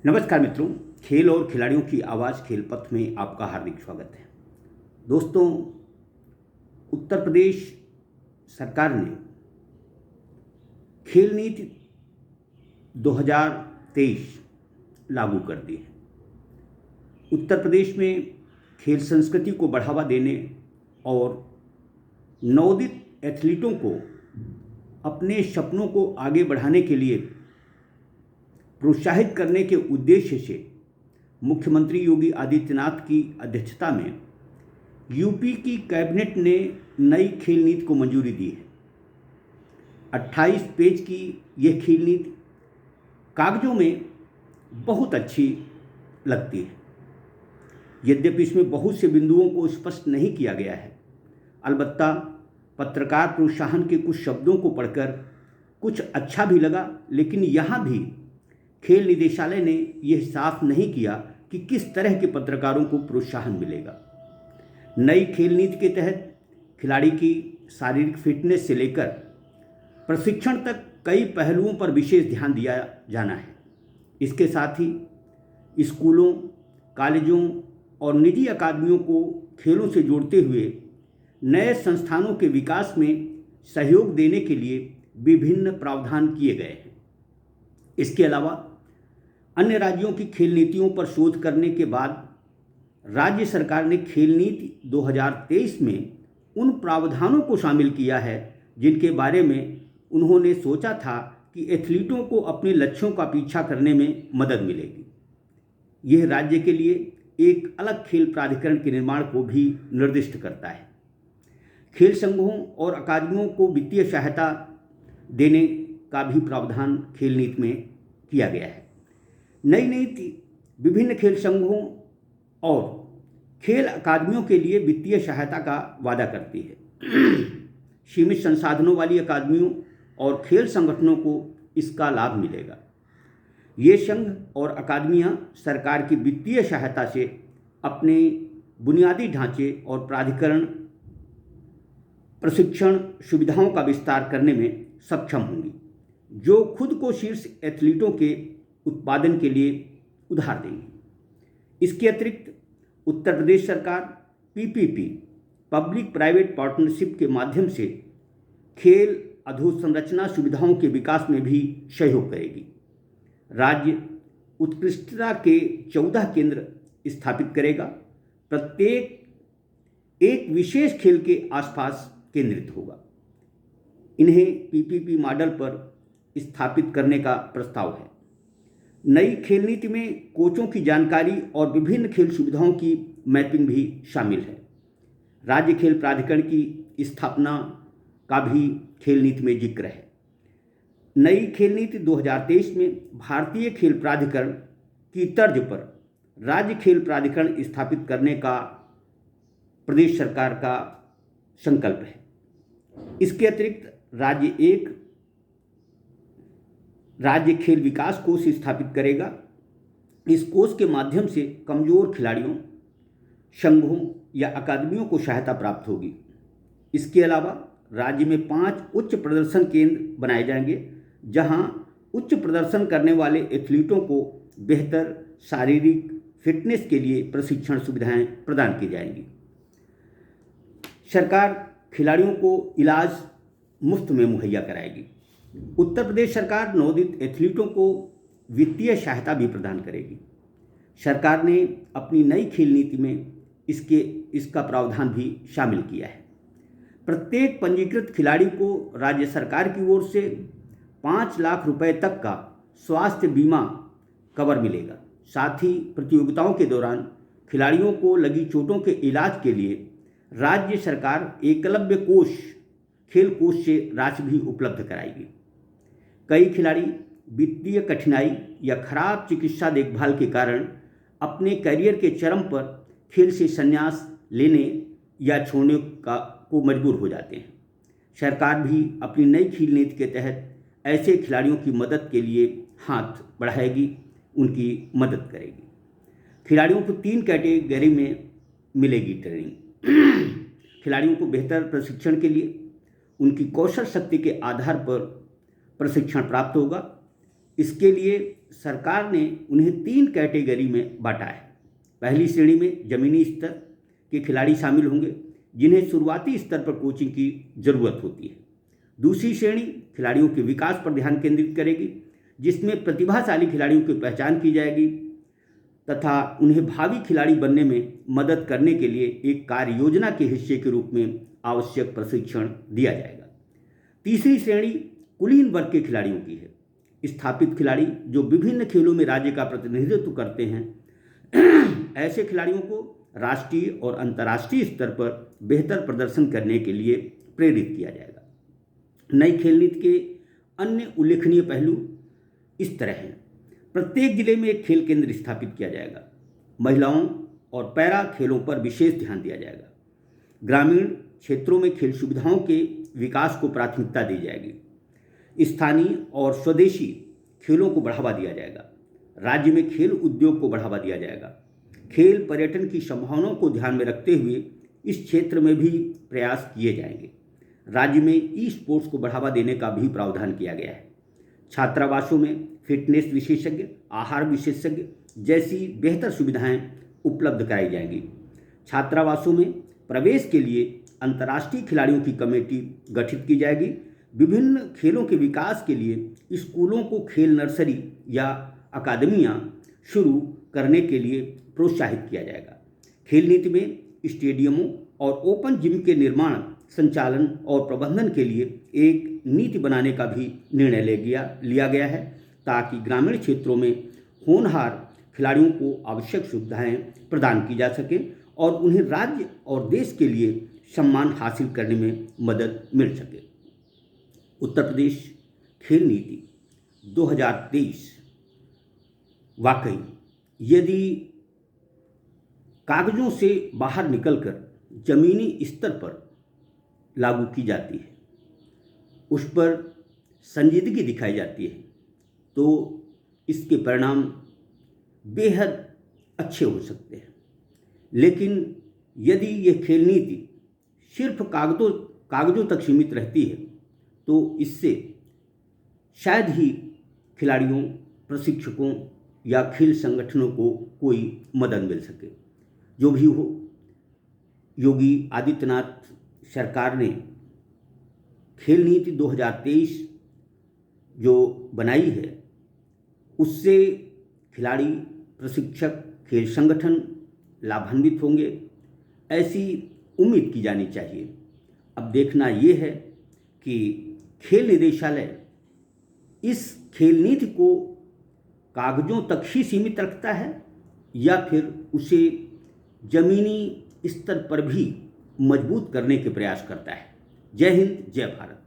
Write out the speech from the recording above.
नमस्कार मित्रों, खेल और खिलाड़ियों की आवाज़ खेल पथ में आपका हार्दिक स्वागत है। दोस्तों, उत्तर प्रदेश सरकार ने खेल नीति 2023 लागू कर दी है। उत्तर प्रदेश में खेल संस्कृति को बढ़ावा देने और नवोदित एथलीटों को अपने सपनों को आगे बढ़ाने के लिए प्रोत्साहित करने के उद्देश्य से मुख्यमंत्री योगी आदित्यनाथ की अध्यक्षता में यूपी की कैबिनेट ने नई खेल नीति को मंजूरी दी है। 28 पेज की यह खेल नीति कागजों में बहुत अच्छी लगती है, यद्यपि इसमें बहुत से बिंदुओं को स्पष्ट नहीं किया गया है। अलबत्ता पत्रकार प्रोत्साहन के कुछ शब्दों को पढ़कर कुछ अच्छा भी लगा, लेकिन यहाँ भी खेल निदेशालय ने यह साफ नहीं किया कि किस तरह के पत्रकारों को प्रोत्साहन मिलेगा। नई खेल नीति के तहत खिलाड़ी की शारीरिक फिटनेस से लेकर प्रशिक्षण तक कई पहलुओं पर विशेष ध्यान दिया जाना है। इसके साथ ही स्कूलों, कॉलेजों और निजी अकादमियों को खेलों से जोड़ते हुए नए संस्थानों के विकास में सहयोग देने के लिए विभिन्न प्रावधान किए गए हैं। इसके अलावा अन्य राज्यों की खेल नीतियों पर शोध करने के बाद राज्य सरकार ने खेल नीति 2023 में उन प्रावधानों को शामिल किया है जिनके बारे में उन्होंने सोचा था कि एथलीटों को अपने लक्ष्यों का पीछा करने में मदद मिलेगी। यह राज्य के लिए एक अलग खेल प्राधिकरण के निर्माण को भी निर्दिष्ट करता है। खेल संघों और अकादमियों को वित्तीय सहायता देने का भी प्रावधान खेल नीति में किया गया है। नई नीति विभिन्न खेल संघों और खेल अकादमियों के लिए वित्तीय सहायता का वादा करती है। सीमित संसाधनों वाली अकादमियों और खेल संगठनों को इसका लाभ मिलेगा। ये संघ और अकादमियां सरकार की वित्तीय सहायता से अपने बुनियादी ढांचे और प्राधिकरण प्रशिक्षण सुविधाओं का विस्तार करने में सक्षम होंगी, जो खुद को शीर्ष एथलीटों के उत्पादन के लिए उधार देंगी। इसके अतिरिक्त उत्तर प्रदेश सरकार पीपीपी पब्लिक प्राइवेट पार्टनरशिप के माध्यम से खेल अधोसंरचना सुविधाओं के विकास में भी सहयोग करेगी। राज्य उत्कृष्टता के 14 केंद्र स्थापित करेगा। प्रत्येक एक विशेष खेल के आसपास केंद्रित होगा। इन्हें पीपीपी मॉडल पर स्थापित करने का प्रस्ताव है। नई खेल नीति में कोचों की जानकारी और विभिन्न खेल सुविधाओं की मैपिंग भी शामिल है। राज्य खेल प्राधिकरण की स्थापना का भी खेल नीति में जिक्र है। नई खेल नीति 2023 में भारतीय खेल प्राधिकरण की तर्ज पर राज्य खेल प्राधिकरण स्थापित करने का प्रदेश सरकार का संकल्प है। इसके अतिरिक्त राज्य खेल विकास कोष स्थापित करेगा। इस कोष के माध्यम से कमजोर खिलाड़ियों, संघों या अकादमियों को सहायता प्राप्त होगी। इसके अलावा राज्य में 5 उच्च प्रदर्शन केंद्र बनाए जाएंगे, जहां उच्च प्रदर्शन करने वाले एथलीटों को बेहतर शारीरिक फिटनेस के लिए प्रशिक्षण सुविधाएं प्रदान की जाएंगी। सरकार खिलाड़ियों को इलाज मुफ्त में मुहैया कराएगी। उत्तर प्रदेश सरकार नवोदित एथलीटों को वित्तीय सहायता भी प्रदान करेगी। सरकार ने अपनी नई खेल नीति में इसका प्रावधान भी शामिल किया है। प्रत्येक पंजीकृत खिलाड़ी को राज्य सरकार की ओर से 5 लाख रुपए तक का स्वास्थ्य बीमा कवर मिलेगा। साथ ही प्रतियोगिताओं के दौरान खिलाड़ियों को लगी चोटों के इलाज के लिए राज्य सरकार एकलव्य कोष खेल कोष से राशि भी उपलब्ध कराएगी। कई खिलाड़ी वित्तीय कठिनाई या खराब चिकित्सा देखभाल के कारण अपने करियर के चरम पर खेल से संन्यास लेने या छोड़ने को मजबूर हो जाते हैं। सरकार भी अपनी नई खेल नीति के तहत ऐसे खिलाड़ियों की मदद के लिए हाथ बढ़ाएगी, उनकी मदद करेगी। खिलाड़ियों को 3 कैटेगरी में मिलेगी ट्रेनिंग। खिलाड़ियों को बेहतर प्रशिक्षण के लिए उनकी कौशल शक्ति के आधार पर प्रशिक्षण प्राप्त होगा। इसके लिए सरकार ने उन्हें 3 कैटेगरी में बांटा है। पहली श्रेणी में ज़मीनी स्तर के खिलाड़ी शामिल होंगे जिन्हें शुरुआती स्तर पर कोचिंग की ज़रूरत होती है। दूसरी श्रेणी खिलाड़ियों के विकास पर ध्यान केंद्रित करेगी, जिसमें प्रतिभाशाली खिलाड़ियों की पहचान की जाएगी तथा उन्हें भावी खिलाड़ी बनने में मदद करने के लिए एक कार्य योजना के हिस्से के रूप में आवश्यक प्रशिक्षण दिया जाएगा। तीसरी श्रेणी कुलीन वर्ग के खिलाड़ियों की है। स्थापित खिलाड़ी जो विभिन्न खेलों में राज्य का प्रतिनिधित्व करते हैं, ऐसे खिलाड़ियों को राष्ट्रीय और अंतर्राष्ट्रीय स्तर पर बेहतर प्रदर्शन करने के लिए प्रेरित किया जाएगा। नई खेल नीति के अन्य उल्लेखनीय पहलू इस तरह हैं। प्रत्येक जिले में एक खेल केंद्र स्थापित किया जाएगा। महिलाओं और पैरा खेलों पर विशेष ध्यान दिया जाएगा। ग्रामीण क्षेत्रों में खेल सुविधाओं के विकास को प्राथमिकता दी जाएगी। स्थानीय और स्वदेशी खेलों को बढ़ावा दिया जाएगा। राज्य में खेल उद्योग को बढ़ावा दिया जाएगा। खेल पर्यटन की संभावनाओं को ध्यान में रखते हुए इस क्षेत्र में भी प्रयास किए जाएंगे। राज्य में ई स्पोर्ट्स को बढ़ावा देने का भी प्रावधान किया गया है। छात्रावासों में फिटनेस विशेषज्ञ, आहार विशेषज्ञ जैसी बेहतर सुविधाएं उपलब्ध कराई जाएंगी। छात्रावासों में प्रवेश के लिए अंतर्राष्ट्रीय खिलाड़ियों की कमेटी गठित की जाएगी। विभिन्न खेलों के विकास के लिए स्कूलों को खेल नर्सरी या अकादमियां शुरू करने के लिए प्रोत्साहित किया जाएगा। खेल नीति में स्टेडियमों और ओपन जिम के निर्माण, संचालन और प्रबंधन के लिए एक नीति बनाने का भी निर्णय लिया गया है ताकि ग्रामीण क्षेत्रों में होनहार खिलाड़ियों को आवश्यक सुविधाएं प्रदान की जा सके और उन्हें राज्य और देश के लिए सम्मान हासिल करने में मदद मिल सके। उत्तर प्रदेश खेल नीति 2023 वाकई यदि कागजों से बाहर निकलकर जमीनी स्तर पर लागू की जाती है, उस पर संजीदगी दिखाई जाती है, तो इसके परिणाम बेहद अच्छे हो सकते हैं। लेकिन यदि यह खेल नीति सिर्फ कागजों तक सीमित रहती है तो इससे शायद ही खिलाड़ियों, प्रशिक्षकों या खेल संगठनों को कोई मदद मिल सके। जो भी हो, योगी आदित्यनाथ सरकार ने खेल नीति 2023 जो बनाई है उससे खिलाड़ी, प्रशिक्षक, खेल संगठन लाभान्वित होंगे, ऐसी उम्मीद की जानी चाहिए। अब देखना ये है कि खेल निदेशालय इस खेल नीति को कागजों तक ही सीमित रखता है या फिर उसे जमीनी स्तर पर भी मजबूत करने के प्रयास करता है। जय हिंद, जय भारत।